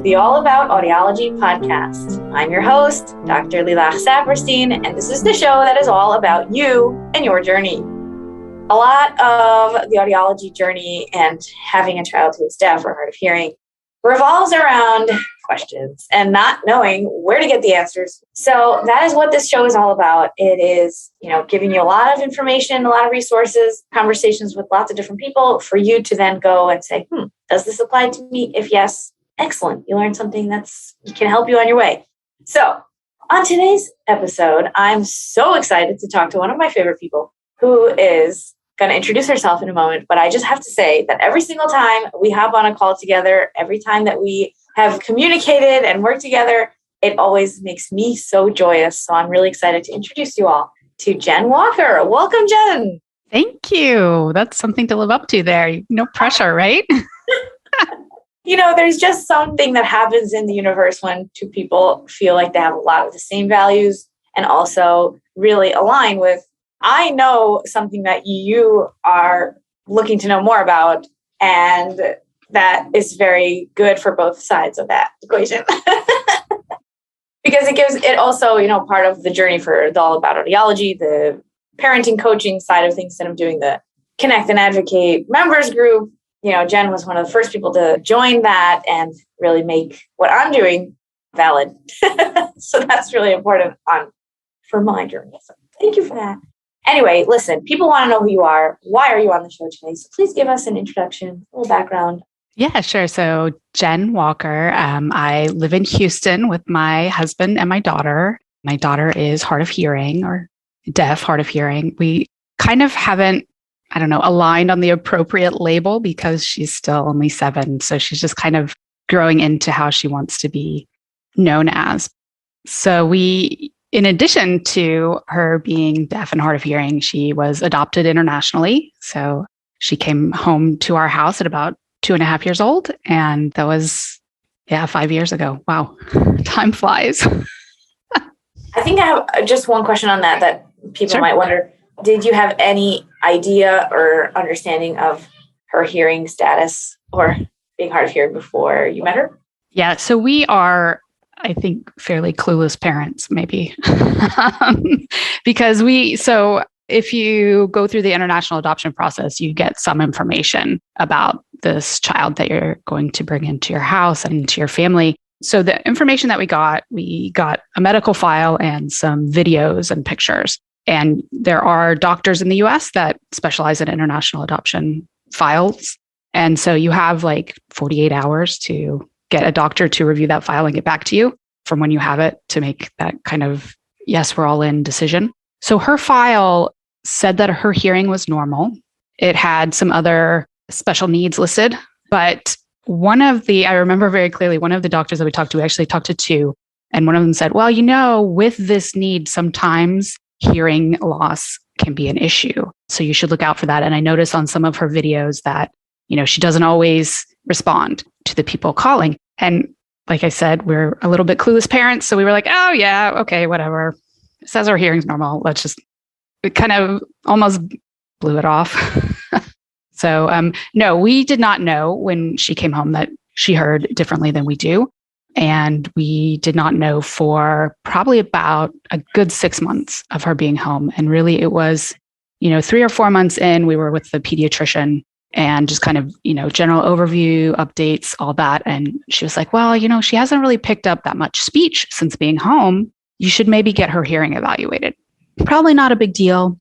to the All About Audiology podcast. I'm your host, Dr. Saperstein, and this is the show that is all about you and your journey. A lot of the audiology journey and having a child who is deaf or hard of hearing revolves around questions and not knowing where to get the answers. So that is what this show is all about. It is, giving you a lot of information, a lot of resources, conversations with lots of different people for you to then go and say, does this apply to me? If yes, excellent. You learned something that can help you on your way. So on today's episode, I'm so excited to talk to one of my favorite people who is going to introduce herself in a moment. But I just have to say that every single time we hop on a call together, every time that we have communicated and worked together, it always makes me so joyous. So I'm really excited to introduce you all to Jen Walker. Welcome, Jen. Thank you. That's something to live up to there. No pressure, right? There's just something that happens in the universe when two people feel like they have a lot of the same values and also really align with, I know something that you are looking to know more about, and that is very good for both sides of that equation. Because it gives it also, part of the journey for the All About Audiology, the parenting coaching side of things that I'm doing, the Connect and Advocate members group. Jen was one of the first people to join that and really make what I'm doing valid. So that's really important for my journey. So thank you for that. Anyway, listen, people want to know who you are. Why are you on the show today? So please give us an introduction, a little background. Yeah, sure. So Jen Walker, I live in Houston with my husband and my daughter. My daughter is hard of hearing or deaf, hard of hearing. We kind of haven't, aligned on the appropriate label because she's still only 7. So she's just kind of growing into how she wants to be known as. So in addition to her being deaf and hard of hearing, she was adopted internationally. So she came home to our house at about 2.5 years old. And that was, 5 years ago. Wow. Time flies. I think I have just one question on that people Sure. might wonder. Did you have any idea or understanding of her hearing status or being hard of hearing before you met her? Yeah. So we are, I think, fairly clueless parents, maybe. Because if you go through the international adoption process, you get some information about this child that you're going to bring into your house and into your family. So the information that we got a medical file and some videos and pictures. And there are doctors in the US that specialize in international adoption files. And so you have 48 hours to get a doctor to review that file and get back to you from when you have it to make that kind of, yes, we're all in decision. So her file said that her hearing was normal. It had some other special needs listed, but I remember very clearly, one of the doctors that we talked to, we actually talked to 2, and one of them said, well, with this need, sometimes hearing loss can be an issue. So you should look out for that. And I noticed on some of her videos that, she doesn't always respond to the people calling. And like I said, we're a little bit clueless parents. So we were like, oh yeah, okay, whatever. It says our hearing's normal. It kind of almost blew it off. So no, we did not know when she came home that she heard differently than we do. And we did not know for probably about a good 6 months of her being home. And really it was, 3 or 4 months in, we were with the pediatrician and just kind of, general overview, updates, all that. And she was like, well, she hasn't really picked up that much speech since being home. You should maybe get her hearing evaluated. Probably not a big deal.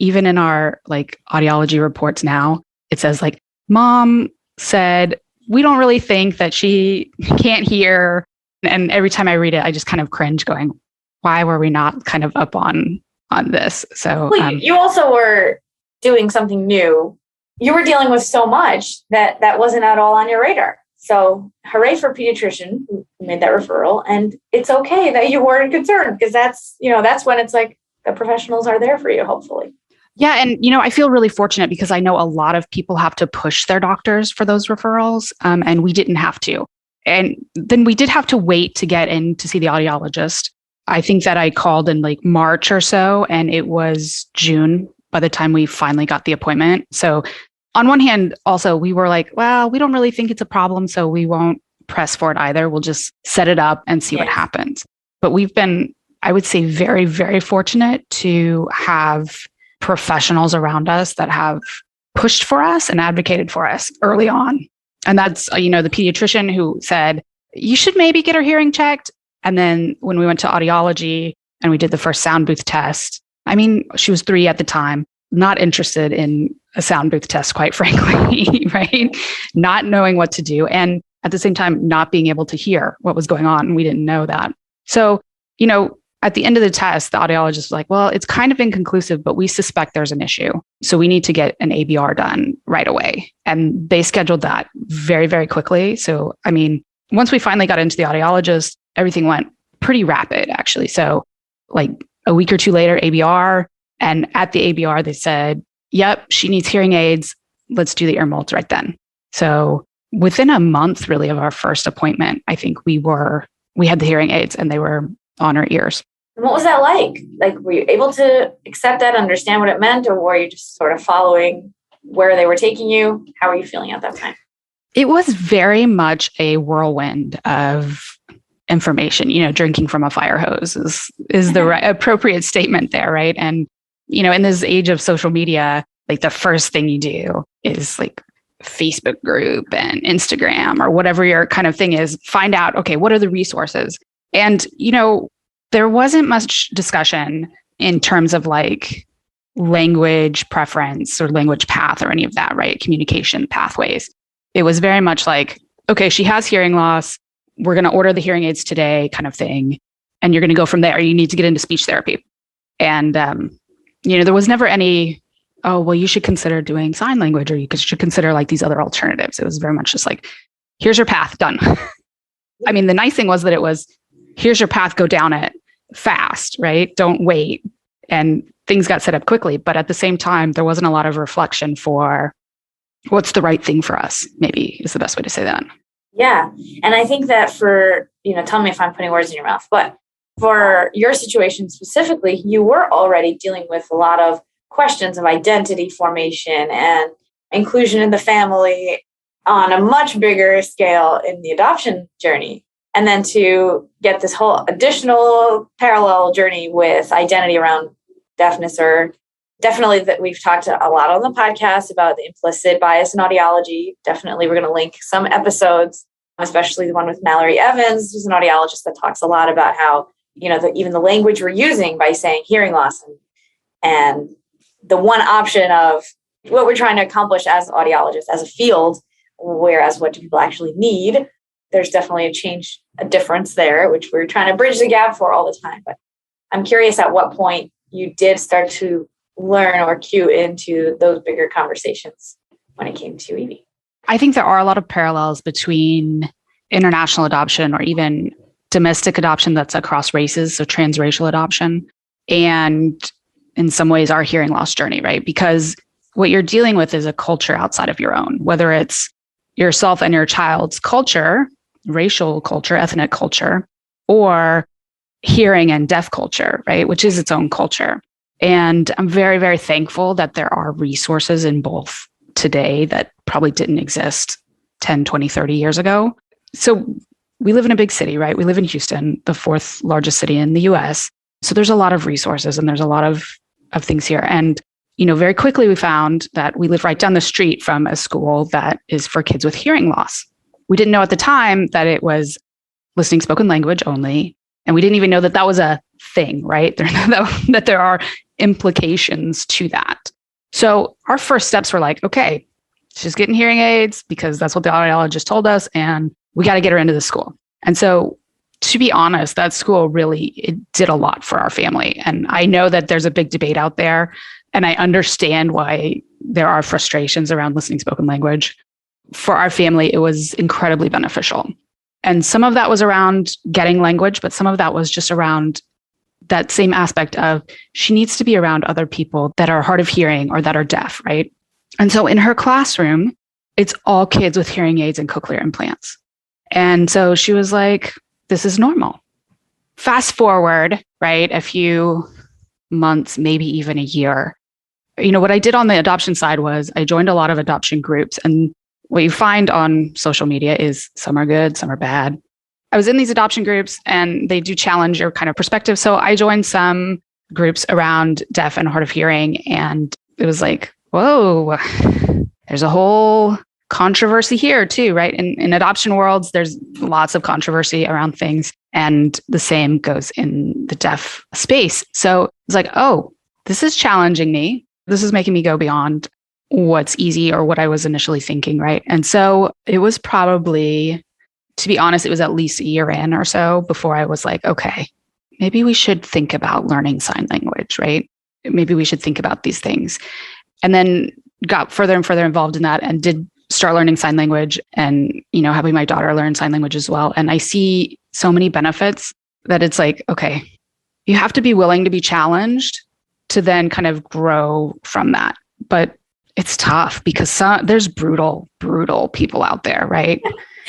Even in our audiology reports now, it says mom said, we don't really think that she can't hear. And every time I read it, I just kind of cringe going, why were we not kind of up on this? So you also were doing something new. You were dealing with so much that wasn't at all on your radar. So hooray for pediatrician who made that referral. And it's okay that you weren't concerned because that's when it's the professionals are there for you, hopefully. Yeah. And, I feel really fortunate because I know a lot of people have to push their doctors for those referrals. And we didn't have to. And then we did have to wait to get in to see the audiologist. I think that I called in March or so, and it was June by the time we finally got the appointment. So on one hand, also, we were well, we don't really think it's a problem, so we won't press for it either. We'll just set it up and see what happens. But we've been, I would say, very, very fortunate to have professionals around us that have pushed for us and advocated for us early on. And that's, the pediatrician who said, you should maybe get her hearing checked. And then when we went to audiology and we did the first sound booth test, I mean, she was 3 at the time, not interested in a sound booth test, quite frankly, right? Not knowing what to do. And at the same time, not being able to hear what was going on. And we didn't know that. So, at the end of the test, the audiologist was like, well, it's kind of inconclusive, but we suspect there's an issue. So we need to get an ABR done right away. And they scheduled that very, very quickly. So, I mean, once we finally got into the audiologist, everything went pretty rapid, actually. So like a week or 2 later, ABR. And at the ABR, they said, yep, she needs hearing aids. Let's do the ear molds right then. So within a month, really, of our first appointment, I think we had the hearing aids and they were on her ears. And what was that like? Like, were you able to accept that, understand what it meant, or were you just sort of following where they were taking you? How were you feeling at that time? It was very much a whirlwind of information. Drinking from a fire hose is the right, appropriate statement there, right? And, in this age of social media, like the first thing you do is like Facebook group and Instagram or whatever your kind of thing is, find out, okay, what are the resources? And, there wasn't much discussion in terms of like language preference or language path or any of that, right? Communication pathways. It was very much like, okay, she has hearing loss. We're going to order the hearing aids today kind of thing. And you're going to go from there. You need to get into speech therapy. And, there was never any, oh, well, you should consider doing sign language or you should consider like these other alternatives. It was very much just like, here's your path, done. I mean, the nice thing was that it was, here's your path, go down it fast, right? Don't wait. And things got set up quickly. But at the same time, there wasn't a lot of reflection for what's the right thing for us, maybe is the best way to say that. Yeah. And I think that for, tell me if I'm putting words in your mouth, but for your situation specifically, you were already dealing with a lot of questions of identity formation and inclusion in the family on a much bigger scale in the adoption journey. And then to get this whole additional parallel journey with identity around deafness, or definitely that we've talked a lot on the podcast about the implicit bias in audiology. Definitely we're going to link some episodes, especially the one with Mallory Evans, who's an audiologist that talks a lot about how, even the language we're using by saying hearing loss and the one option of what we're trying to accomplish as audiologists, as a field, whereas what do people actually need? There's definitely a difference there, which we're trying to bridge the gap for all the time. But I'm curious at what point you did start to learn or cue into those bigger conversations when it came to EV. I think there are a lot of parallels between international adoption or even domestic adoption that's across races, so transracial adoption, and in some ways our hearing loss journey, right? Because what you're dealing with is a culture outside of your own, whether it's yourself and your child's culture, racial culture, ethnic culture, or hearing and deaf culture, right? Which is its own culture. And I'm very, very thankful that there are resources in both today that probably didn't exist 10, 20, 30 years ago. So we live in a big city, right? We live in Houston, the 4th largest city in the US. So there's a lot of resources and there's a lot of things here. And, very quickly we found that we live right down the street from a school that is for kids with hearing loss. We didn't know at the time that it was listening spoken language only. And we didn't even know that that was a thing, right? That there are implications to that. So our first steps were like, okay, she's getting hearing aids because that's what the audiologist told us. And we got to get her into the school. And so to be honest, that school it did a lot for our family. And I know that there's a big debate out there. And I understand why there are frustrations around listening spoken language. For our family, it was incredibly beneficial. And some of that was around getting language, but some of that was just around that same aspect of she needs to be around other people that are hard of hearing or that are deaf, right? And so in her classroom, it's all kids with hearing aids and cochlear implants. And so she was like, this is normal. Fast forward, right, a few months, maybe even a year. What I did on the adoption side was I joined a lot of adoption groups, and what you find on social media is some are good, some are bad. I was in these adoption groups and they do challenge your kind of perspective. So I joined some groups around deaf and hard of hearing. And it was like, whoa, there's a whole controversy here too, right? In adoption worlds, there's lots of controversy around things. And the same goes in the deaf space. So it's like, oh, this is challenging me. This is making me go beyond what's easy or what I was initially thinking, right? And so it was probably, to be honest, it was at least a year in or so before I was like, okay, maybe we should think about learning sign language, right? Maybe we should think about these things. And then got further and further involved in that and did start learning sign language and, having my daughter learn sign language as well. And I see so many benefits that it's like, okay, you have to be willing to be challenged to then kind of grow from that. But it's tough because there's brutal people out there, right?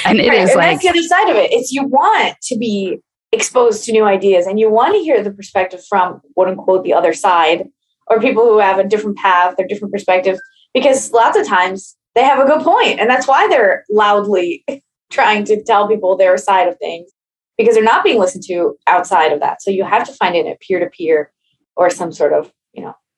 And it is like, that's the other side of it. It's you want to be exposed to new ideas and you want to hear the perspective from quote unquote the other side or people who have a different path or different perspective, because lots of times they have a good point. And that's why they're loudly trying to tell people their side of things, because they're not being listened to outside of that. So you have to find it at peer-to-peer or some sort of,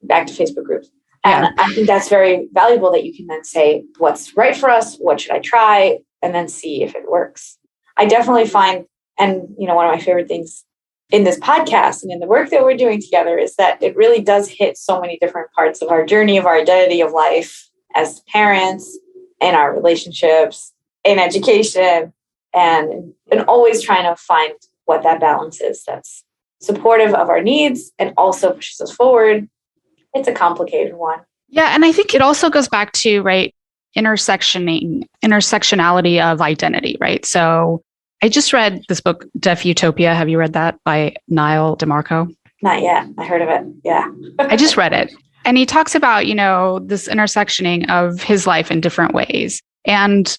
back to Facebook groups. And I think that's very valuable that you can then say, what's right for us? What should I try? And then see if it works. I definitely find, and one of my favorite things in this podcast and in the work that we're doing together is that it really does hit so many different parts of our journey, of our identity of life as parents, in our relationships, in education, and always trying to find what that balance is that's supportive of our needs and also pushes us forward. It's a complicated one. Yeah. And I think it also goes back to, right, intersectionality of identity, right? So I just read this book, Deaf Utopia. Have you read that by Niall DeMarco? Not yet. I heard of it. Yeah. I just read it. And he talks about, this intersectioning of his life in different ways. And,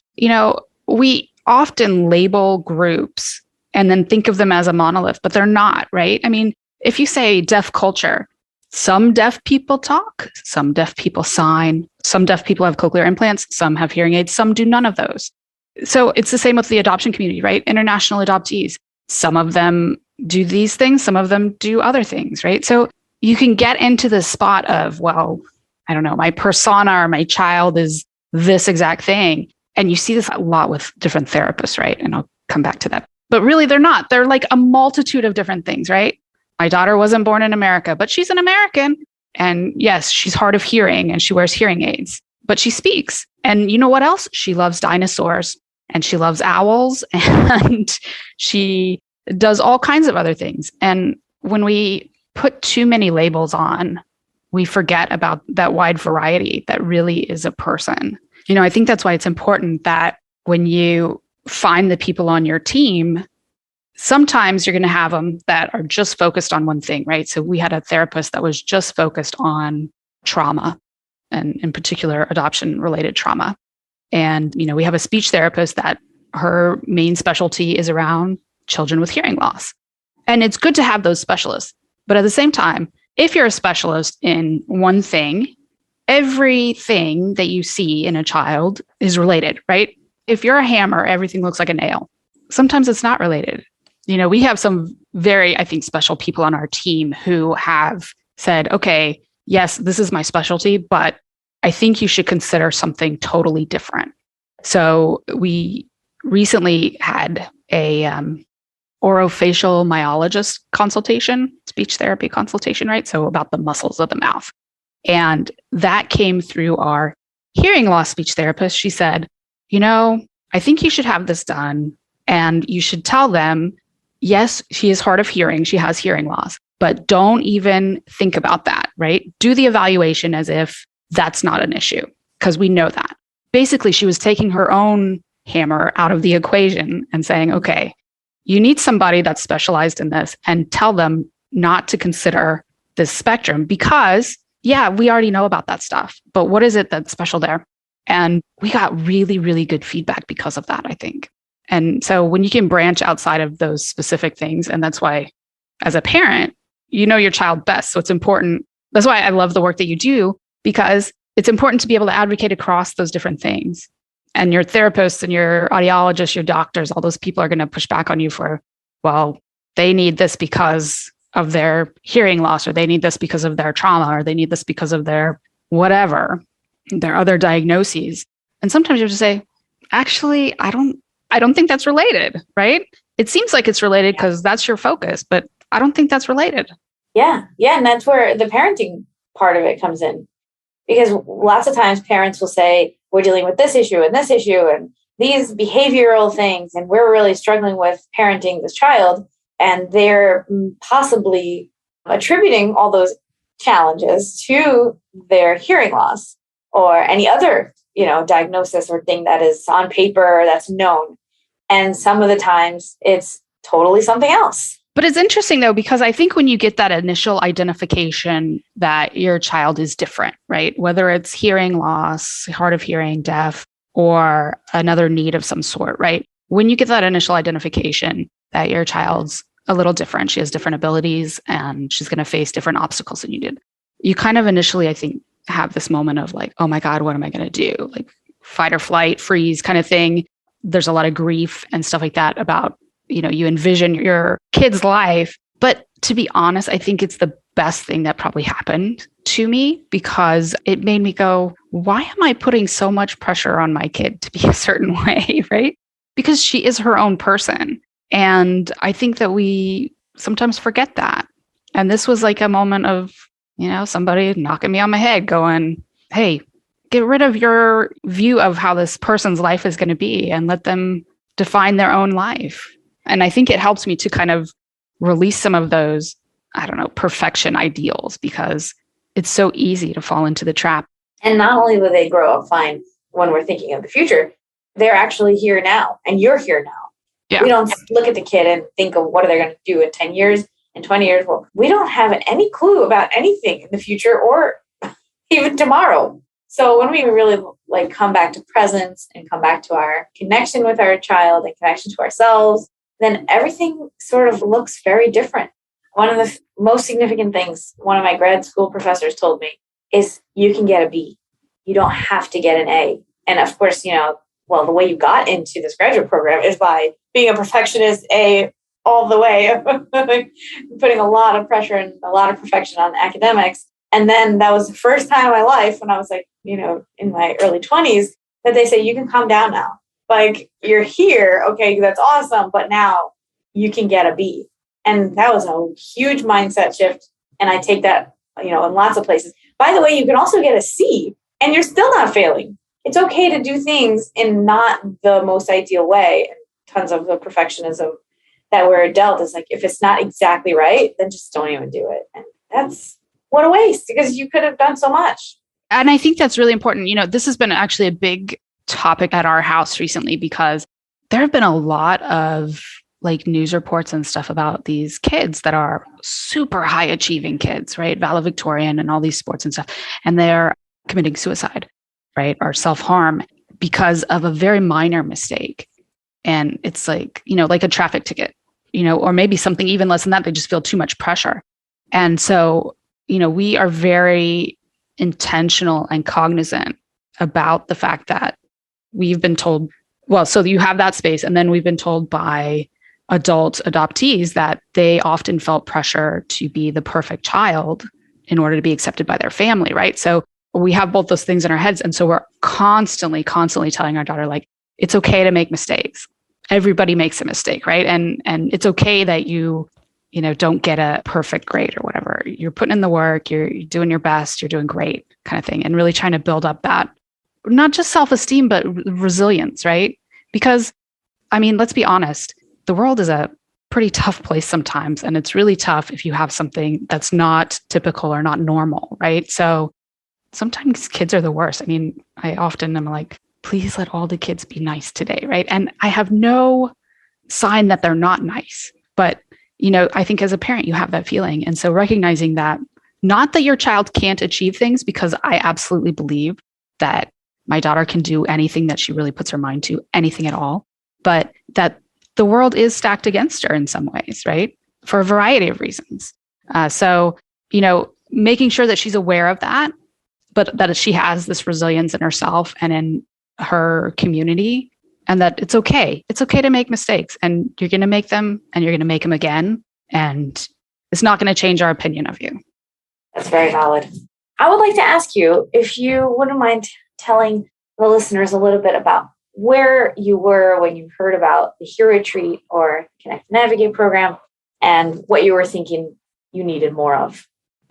we often label groups and then think of them as a monolith, but they're not, right? I mean, if you say deaf culture, some deaf people talk, some deaf people sign, some deaf people have cochlear implants, some have hearing aids, some do none of those. So it's the same with the adoption community, right? International adoptees, some of them do these things, some of them do other things, right? So you can get into the spot of, well, I don't know, my persona or my child is this exact thing. And you see this a lot with different therapists, right? And I'll come back to that. But really, they're not. They're like a multitude of different things, right? My daughter wasn't born in America, but she's an American. And yes, she's hard of hearing and she wears hearing aids, but she speaks. And you know what else? She loves dinosaurs and she loves owls and she does all kinds of other things. And when we put too many labels on, we forget about that wide variety that really is a person. I think that's why it's important that when you find the people on your team, sometimes you're going to have them that are just focused on one thing, right? So we had a therapist that was just focused on trauma and in particular adoption-related trauma. And, we have a speech therapist that her main specialty is around children with hearing loss. And it's good to have those specialists. But at the same time, if you're a specialist in one thing, everything that you see in a child is related, right? If you're a hammer, everything looks like a nail. Sometimes it's not related. We have some very, I think, special people on our team who have said, okay, yes, this is my specialty, but I think you should consider something totally different. So we recently had a orofacial myologist consultation, speech therapy consultation, right? So about the muscles of the mouth. And that came through our hearing loss speech therapist. She said, I think you should have this done. And you should tell them, yes, she is hard of hearing. She has hearing loss, but don't even think about that, right? Do the evaluation as if that's not an issue, because we know that. Basically, she was taking her own hammer out of the equation and saying, okay, you need somebody that's specialized in this and tell them not to consider this spectrum because, yeah, we already know about that stuff, but what is it that's special there? And we got really, really good feedback because of that, I think. And so when you can branch outside of those specific things, and that's why as a parent, you know your child best. So it's important. That's why I love the work that you do, because it's important to be able to advocate across those different things And your therapists and your audiologists, your doctors, all those people are going to push back on you for, well, they need this because of their hearing loss, or they need this because of their trauma, or they need this because of their whatever, their other diagnoses. And sometimes you have to say, actually, I don't think that's related, right? It seems like it's related because that's your focus, but I don't think that's related. Yeah. Yeah. And that's where the parenting part of it comes in. Because lots of times parents will say, we're dealing with this issue and these behavioral things, and we're really struggling with parenting this child. And they're possibly attributing all those challenges to their hearing loss or any other, diagnosis or thing that is on paper that's known. And some of the times it's totally something else. But it's interesting, though, because I think when you get that initial identification that your child is different, right? Whether it's hearing loss, hard of hearing, deaf, or another need of some sort, right? When you get that initial identification that your child's a little different, she has different abilities and she's going to face different obstacles than you did, you kind of initially, I think, have this moment of like, oh my God, what am I going to do? Like fight or flight, freeze kind of thing. There's a lot of grief and stuff like that about, you envision your kid's life. But to be honest, I think it's the best thing that probably happened to me, because it made me go, why am I putting so much pressure on my kid to be a certain way, right? Because she is her own person. And I think that we sometimes forget that. And this was like a moment of, somebody knocking me on my head going, hey, get rid of your view of how this person's life is going to be and let them define their own life. And I think it helps me to kind of release some of those, perfection ideals, because it's so easy to fall into the trap. And not only will they grow up fine when we're thinking of the future, they're actually here now and you're here now. Yeah. We don't look at the kid and think of what are they going to do in 10 years, in 20 years. Well, we don't have any clue about anything in the future or even tomorrow. So when we really come back to presence and come back to our connection with our child and connection to ourselves, then everything sort of looks very different. One of the most significant things one of my grad school professors told me is you can get a B. You don't have to get an A. And of course, the way you got into this graduate program is by being a perfectionist, A all the way, putting a lot of pressure and a lot of perfection on academics. And then that was the first time in my life when I was in my early 20s that they say, you can calm down now. You're here. Okay, that's awesome. But now you can get a B. And that was a huge mindset shift. And I take that, in lots of places. By the way, you can also get a C and you're still not failing. It's okay to do things in not the most ideal way. And tons of the perfectionism that we're dealt is if it's not exactly right, then just don't even do it. And that's what a waste, because you could have done so much. And I think that's really important. This has been actually a big topic at our house recently, because there have been a lot of news reports and stuff about these kids that are super high achieving kids, right? Valedictorian and all these sports and stuff. And they're committing suicide, right? Or self-harm because of a very minor mistake. And it's like a traffic ticket, or maybe something even less than that. They just feel too much pressure. And so, we are very intentional and cognizant about the fact that we've been told, so you have that space. And then we've been told by adult adoptees that they often felt pressure to be the perfect child in order to be accepted by their family, right? So we have both those things in our heads. And so we're constantly telling our daughter, it's okay to make mistakes. Everybody makes a mistake, right? And it's okay that you don't get a perfect grade or whatever. You're putting in the work, you're doing your best, you're doing great kind of thing. And really trying to build up that, not just self-esteem, but resilience, right? Because, let's be honest, the world is a pretty tough place sometimes. And it's really tough if you have something that's not typical or not normal, right? So sometimes kids are the worst. I often am like, please let all the kids be nice today, right? And I have no sign that they're not nice. But, I think as a parent, you have that feeling. And so recognizing that, not that your child can't achieve things, because I absolutely believe that my daughter can do anything that she really puts her mind to, anything at all, but that the world is stacked against her in some ways, right? For a variety of reasons. So, making sure that she's aware of that, but that she has this resilience in herself and in her community, and that it's okay. It's okay to make mistakes, and you're going to make them, and you're going to make them again. And it's not going to change our opinion of you. That's very valid. I would like to ask you if you wouldn't mind telling the listeners a little bit about where you were when you heard about the Hear Retreat or Connect and Navigate program and what you were thinking you needed more of.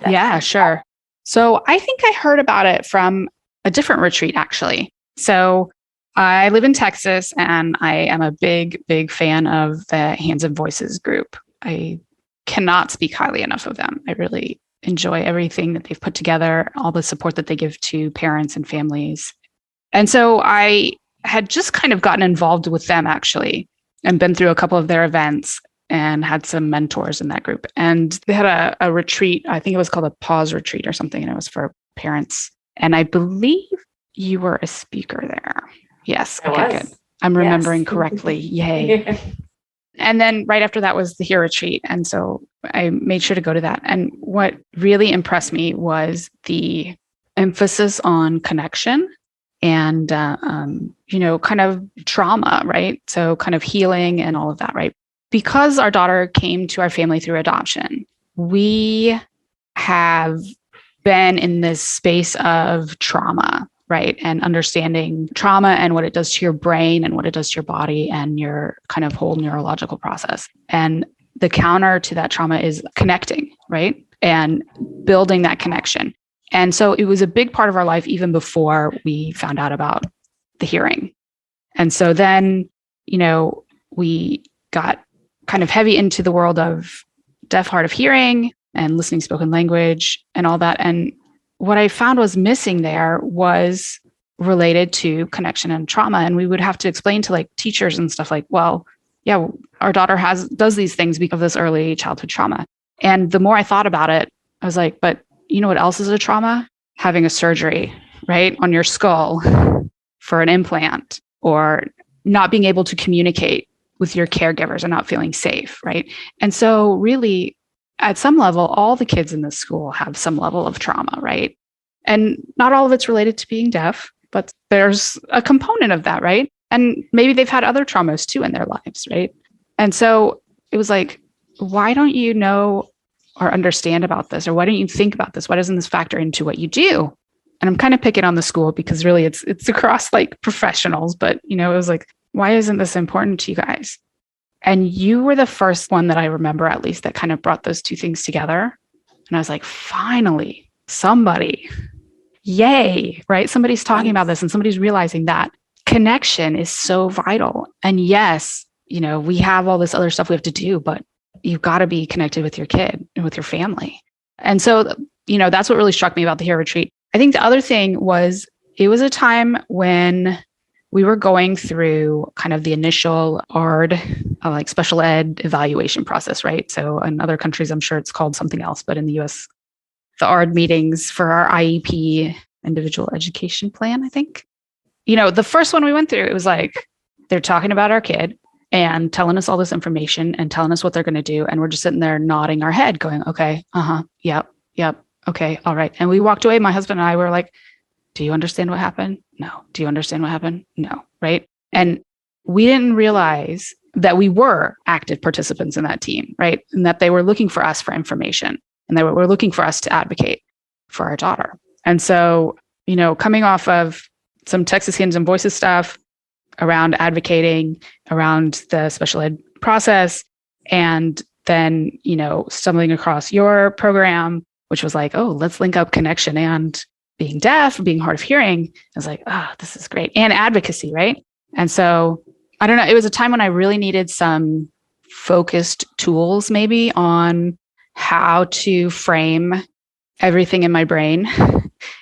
Yeah, sure. So I think I heard about it from a different retreat, actually. So I live in Texas, and I am a big, big fan of the Hands and Voices group. I cannot speak highly enough of them. I really enjoy everything that they've put together, all the support that they give to parents and families. And so I had just kind of gotten involved with them, actually, and been through a couple of their events and had some mentors in that group. And they had a retreat. I think it was called a pause retreat or something, and it was for parents. And I believe you were a speaker there. Yes. Okay, good. I'm remembering correctly. Yay. And then right after that was the Hear Retreat. And so I made sure to go to that. And what really impressed me was the emphasis on connection and, kind of trauma, right? So kind of healing and all of that, right? Because our daughter came to our family through adoption, we have been in this space of trauma, right? And understanding trauma and what it does to your brain and what it does to your body and your kind of whole neurological process. And the counter to that trauma is connecting, right? And building that connection. And so it was a big part of our life even before we found out about the hearing. And so then, we got kind of heavy into the world of deaf, hard of hearing and listening spoken language and all that. And what I found was missing there was related to connection and trauma. And we would have to explain to teachers and stuff well, yeah, our daughter does these things because of this early childhood trauma. And the more I thought about it, I was like, but you know what else is a trauma? Having a surgery, right, on your skull for an implant, or not being able to communicate with your caregivers and not feeling safe, right? And so really, at some level, all the kids in this school have some level of trauma, right? And not all of it's related to being deaf, but there's a component of that, right? And maybe they've had other traumas too in their lives, right? And so it was like, why don't you know or understand about this? Or why don't you think about this? Why doesn't this factor into what you do? And I'm kind of picking on the school because really it's across professionals, but it was like, why isn't this important to you guys? And you were the first one that I remember, at least, that kind of brought those two things together. And I was like, finally, somebody, yay, right? Somebody's talking about this and somebody's realizing that connection is so vital. And yes, we have all this other stuff we have to do, but you've got to be connected with your kid and with your family. And so, that's what really struck me about the Hear Retreat. I think the other thing was it was a time when we were going through kind of the initial Au.D, special ed evaluation process, right? So in other countries, I'm sure it's called something else, but in the US, the Au.D meetings for our IEP, individual education plan, I think. The first one we went through, it was like, they're talking about our kid and telling us all this information and telling us what they're going to do. And we're just sitting there nodding our head going, okay, yep, okay, all right. And we walked away, my husband and I were like, do you understand what happened? No. Do you understand what happened? No. Right. And we didn't realize that we were active participants in that team, right? And that they were looking for us for information and they were looking for us to advocate for our daughter. And so, coming off of some Texas Hands and Voices stuff around advocating around the special ed process, and then, stumbling across your program, which was like, oh, let's link up connection and being deaf, being hard of hearing. I was like, this is great. And advocacy, right? And so, I don't know, it was a time when I really needed some focused tools maybe on how to frame everything in my brain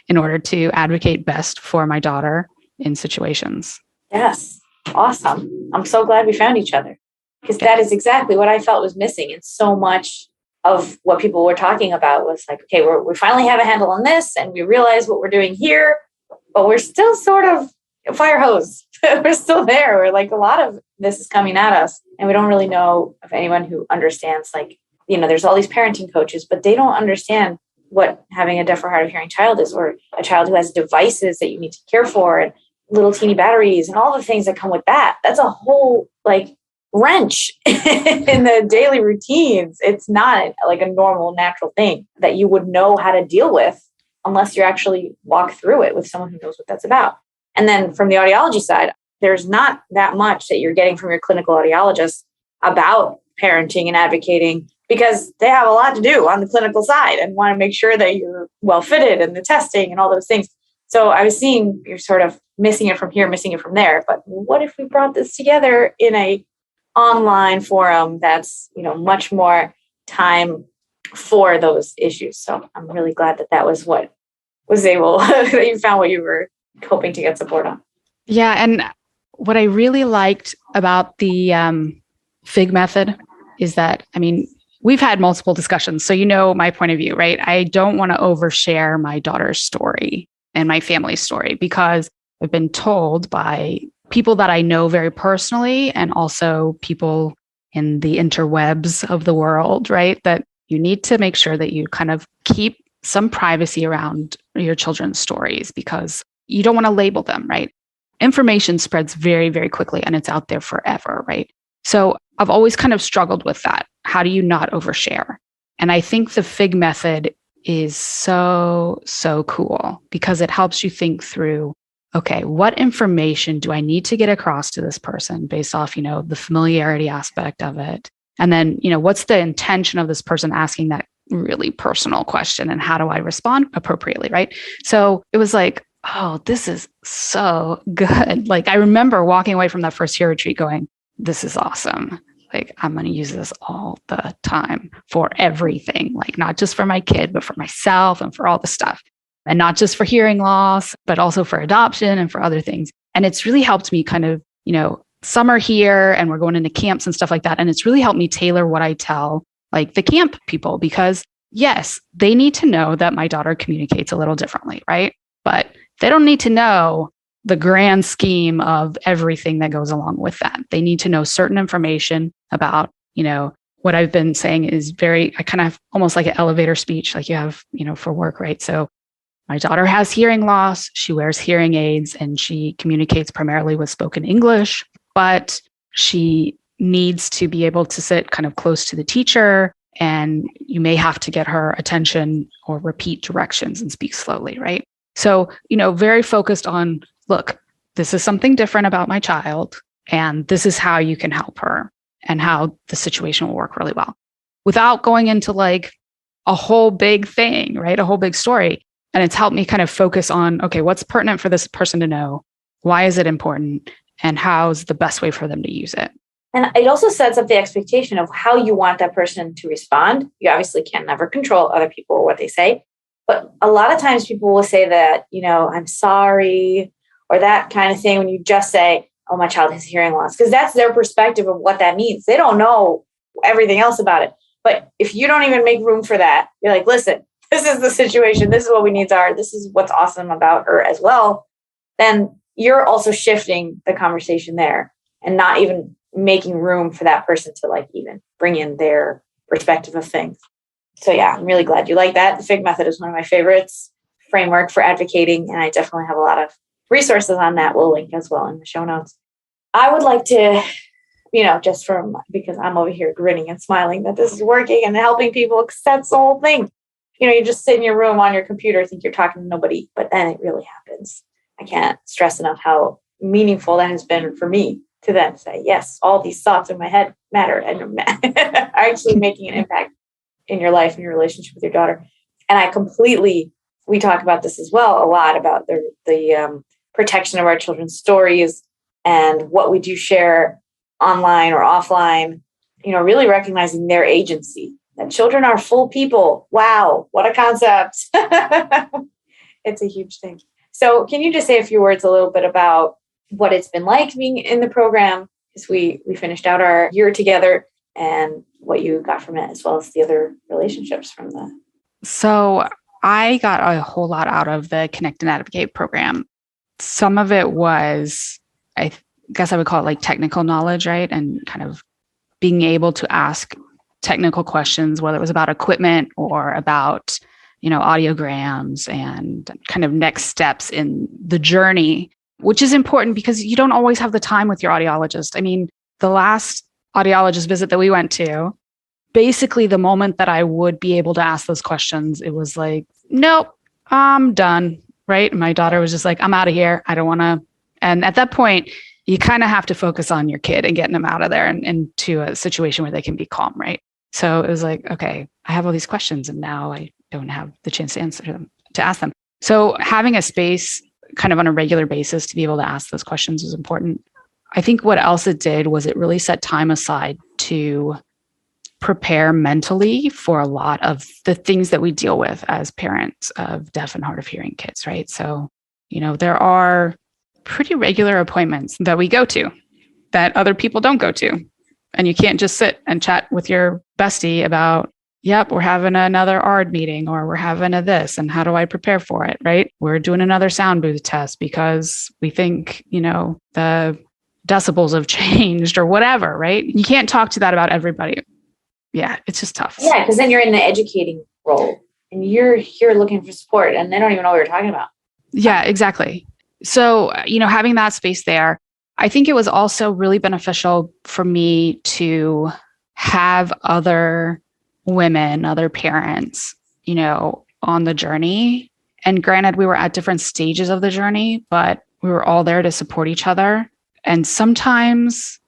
in order to advocate best for my daughter in situations. Yes. Awesome. I'm so glad we found each other, because that is exactly what I felt was missing. And so much of what people were talking about was like, okay, we finally have a handle on this and we realize what we're doing here, but we're still sort of fire hose. We're still there. We're like, a lot of this is coming at us and we don't really know of anyone who understands, there's all these parenting coaches, but they don't understand what having a deaf or hard of hearing child is, or a child who has devices that you need to care for. And little teeny batteries and all the things that come with that. That's a whole like wrench in the daily routines. It's not like a normal, natural thing that you would know how to deal with unless you actually walk through it with someone who knows what that's about. And then from the audiology side, there's not that much that you're getting from your clinical audiologist about parenting and advocating, because they have a lot to do on the clinical side and want to make sure that you're well fitted and the testing and all those things. So I was seeing you're sort of missing it from here, missing it from there. But what if we brought this together in a online forum that's, much more time for those issues? So I'm really glad that that was what was able, that you found what you were hoping to get support on. Yeah. And what I really liked about the FIG method is that, we've had multiple discussions. So, my point of view, right? I don't want to overshare my daughter's story and my family's story, because I've been told by people that I know very personally and also people in the interwebs of the world, right? That you need to make sure that you kind of keep some privacy around your children's stories, because you don't want to label them, right? Information spreads very, very quickly and it's out there forever, right? So I've always kind of struggled with that. How do you not overshare? And I think the FIG method is so, so cool because it helps you think through, okay, what information do I need to get across to this person based off, the familiarity aspect of it? And then, what's the intention of this person asking that really personal question, and how do I respond appropriately, right? So it was like, oh, this is so good. Like I remember walking away from that first year retreat going, this is awesome. Like I'm going to use this all the time for everything, like not just for my kid, but for myself and for all the stuff. And not just for hearing loss, but also for adoption and for other things. And it's really helped me kind of, summer here and we're going into camps and stuff like that. And it's really helped me tailor what I tell like the camp people, because yes, they need to know that my daughter communicates a little differently, right? But they don't need to know the grand scheme of everything that goes along with that. They need to know certain information about, what I've been saying is I kind of almost like an elevator speech, like you have, for work, right? So my daughter has hearing loss. She wears hearing aids and she communicates primarily with spoken English, but she needs to be able to sit kind of close to the teacher, and you may have to get her attention or repeat directions and speak slowly, right? So, very focused on, look, this is something different about my child, and this is how you can help her and how the situation will work really well without going into like a whole big thing, right? A whole big story. And it's helped me kind of focus on, okay, what's pertinent for this person to know? Why is it important? And how's the best way for them to use it? And it also sets up the expectation of how you want that person to respond. You obviously can never control other people or what they say. But a lot of times people will say that, I'm sorry, or that kind of thing when you just say, oh, my child has hearing loss, because that's their perspective of what that means. They don't know everything else about it. But if you don't even make room for that, you're like, listen, this is the situation. This is what we needs are. This is what's awesome about her as well. Then you're also shifting the conversation there and not even making room for that person to like even bring in their perspective of things. So yeah, I'm really glad you like that. The FIG method is one of my favorites framework for advocating. And I definitely have a lot of resources on that. We'll link as well in the show notes. I would like to, just because I'm over here grinning and smiling that this is working and helping people, because that's the whole thing. You just sit in your room on your computer, think you're talking to nobody, but then it really happens. I can't stress enough how meaningful that has been for me to then say, yes, all these thoughts in my head matter and are actually making an impact in your life and your relationship with your daughter. And we talk about this as well a lot, about the protection of our children's stories and what we do share online or offline, really recognizing their agency, that children are full people. Wow, what a concept. It's a huge thing. So can you just say a few words a little bit about what it's been like being in the program, because we finished out our year together, and what you got from it, as well as the other relationships from the... So I got a whole lot out of the Connect and Advocate program. Some of it was, I guess I would call it like technical knowledge, right? And kind of being able to ask technical questions, whether it was about equipment or about, audiograms and kind of next steps in the journey which is important because you don't always have the time with your audiologist. I mean, the last audiologist visit that we went to, basically the moment that I would be able to ask those questions, it was like, nope, I'm done. Right. My daughter was just like, I'm out of here. I don't want to. And at that point, you kind of have to focus on your kid and getting them out of there and into a situation where they can be calm. Right. So it was like, okay, I have all these questions and now I don't have the chance to answer them, to ask them. So having a space kind of on a regular basis to be able to ask those questions was important. I think what else it did was it really set time aside to prepare mentally for a lot of the things that we deal with as parents of deaf and hard of hearing kids, right? So, there are pretty regular appointments that we go to that other people don't go to. And you can't just sit and chat with your bestie about, yep, we're having another Au.D meeting or we're having a this and how do I prepare for it, right? We're doing another sound booth test because we think, the decibels have changed or whatever, right? You can't talk to that about everybody. Yeah, it's just tough. Yeah, because then you're in the educating role and you're here looking for support and they don't even know what you're talking about. Yeah, exactly. So, having that space there, I think it was also really beneficial for me to have other women, other parents, on the journey. And granted, we were at different stages of the journey, but we were all there to support each other. And sometimes,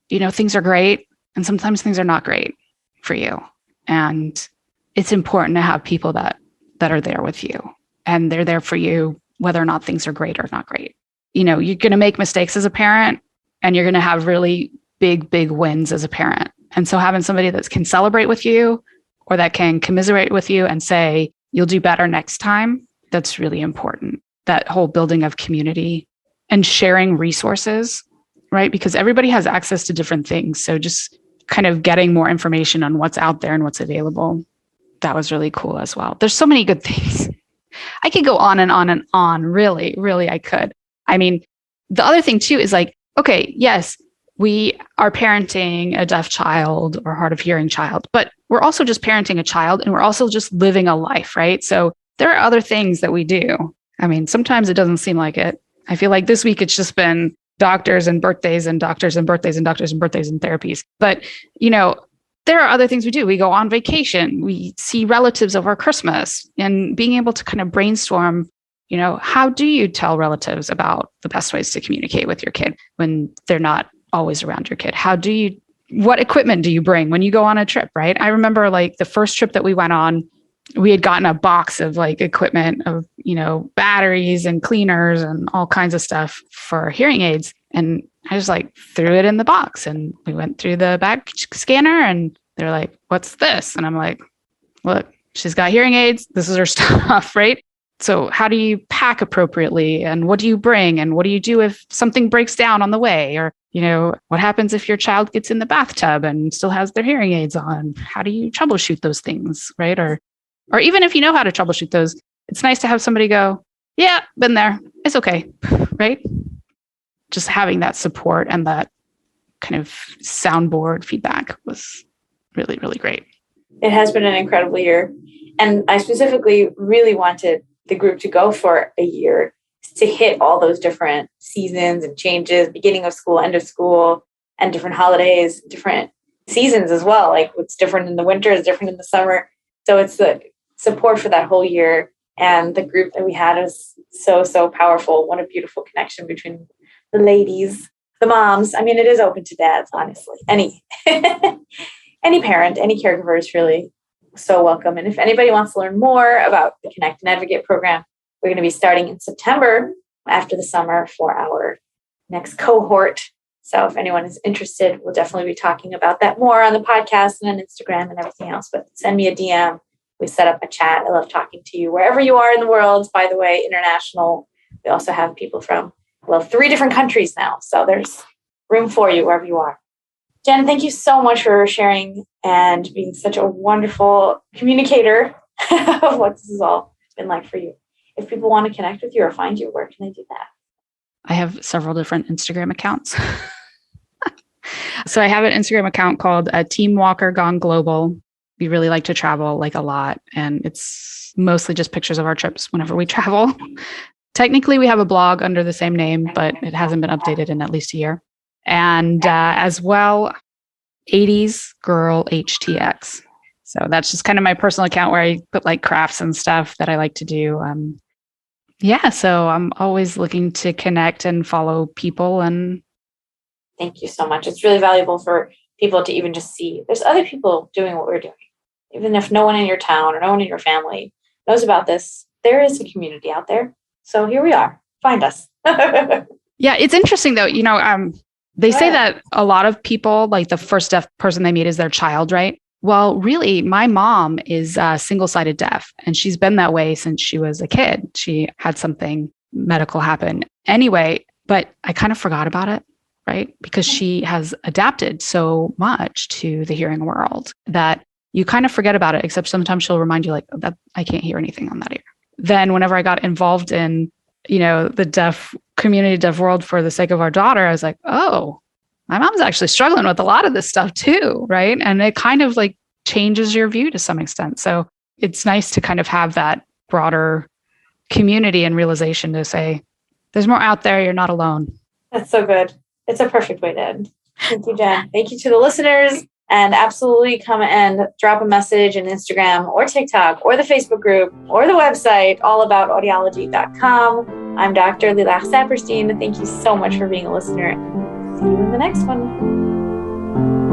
things are great and sometimes things are not great for you. And it's important to have people that are there with you and they're there for you, whether or not things are great or not great. You're going to make mistakes as a parent and you're going to have really big wins as a parent. And so having somebody that can celebrate with you or that can commiserate with you and say, you'll do better next time, that's really important. That whole building of community and sharing resources, right? Because everybody has access to different things. So just kind of getting more information on what's out there and what's available. That was really cool as well. There's so many good things. I could go on and on and on. Really, really, I could. I mean, the other thing too is like, okay, yes, we are parenting a deaf child or hard of hearing child, but we're also just parenting a child and we're also just living a life, right? So there are other things that we do. I mean, sometimes it doesn't seem like it. I feel like this week it's just been doctors and birthdays and doctors and birthdays and doctors and birthdays and therapies. But, there are other things we do. We go on vacation. We see relatives over Christmas and being able to kind of brainstorm, how do you tell relatives about the best ways to communicate with your kid when they're not always around your kid? What equipment do you bring when you go on a trip, right? I remember like the first trip that we went on, we had gotten a box of like equipment of, batteries and cleaners and all kinds of stuff for hearing aids. And I just like threw it in the box and we went through the back scanner and they're like, what's this? And I'm like, look, she's got hearing aids. This is her stuff, right? So how do you pack appropriately? And what do you bring? And what do you do if something breaks down on the way? Or, what happens if your child gets in the bathtub and still has their hearing aids on? How do you troubleshoot those things, right? Or even if you know how to troubleshoot those, it's nice to have somebody go, yeah, been there. It's okay, right? Just having that support and that kind of soundboard feedback was really, really great. It has been an incredible year. And I specifically really wanted the group to go for a year to hit all those different seasons and changes, beginning of school, end of school, and different holidays, different seasons as well. Like what's different in the winter is different in the summer. So it's the support for that whole year. And the group that we had was so, so powerful. What a beautiful connection between the ladies, the moms. I mean, it is open to dads, honestly. Any parent, any caregiver is really so welcome. And if anybody wants to learn more about the Connect and Advocate program, we're going to be starting in September after the summer for our next cohort. So if anyone is interested, we'll definitely be talking about that more on the podcast and on Instagram and everything else. But send me a DM. We set up a chat. I love talking to you wherever you are in the world. By the way, international. We also have people from, 3 different countries now. So there's room for you wherever you are. Jen, thank you so much for sharing and being such a wonderful communicator of what this has all been like for you. If people want to connect with you or find you, where can they do that? I have several different Instagram accounts. So I have an Instagram account called Team Walker Gone Global. We really like to travel like a lot. And it's mostly just pictures of our trips whenever we travel. Technically, we have a blog under the same name, but it hasn't been updated in at least a year. And as well, 80s Girl HTX. So that's just kind of my personal account where I put like crafts and stuff that I like to do. So I'm always looking to connect and follow people. And thank you so much. It's really valuable for people to even just see there's other people doing what we're doing. Even if no one in your town or no one in your family knows about this, there is a community out there. So here we are. Find us. Yeah, it's interesting though. They say that a lot of people, like the first deaf person they meet is their child, right? Well, really, my mom is single-sided deaf, and she's been that way since she was a kid. She had something medical happen anyway, but I kind of forgot about it, right? Because she has adapted so much to the hearing world that you kind of forget about it, except sometimes she'll remind you like that I can't hear anything on that ear. Then whenever I got involved in, the deaf community, deaf world for the sake of our daughter, I was like, oh, my mom's actually struggling with a lot of this stuff too, right? And it kind of like changes your view to some extent. So it's nice to kind of have that broader community and realization to say, there's more out there. You're not alone. That's so good. It's a perfect way to end. Thank you, Jen. Thank you to the listeners. And absolutely come and drop a message in Instagram or TikTok or the Facebook group or the website, allaboutaudiology.com. I'm Dr. Lilach Saperstein. Thank you so much for being a listener. See you in the next one.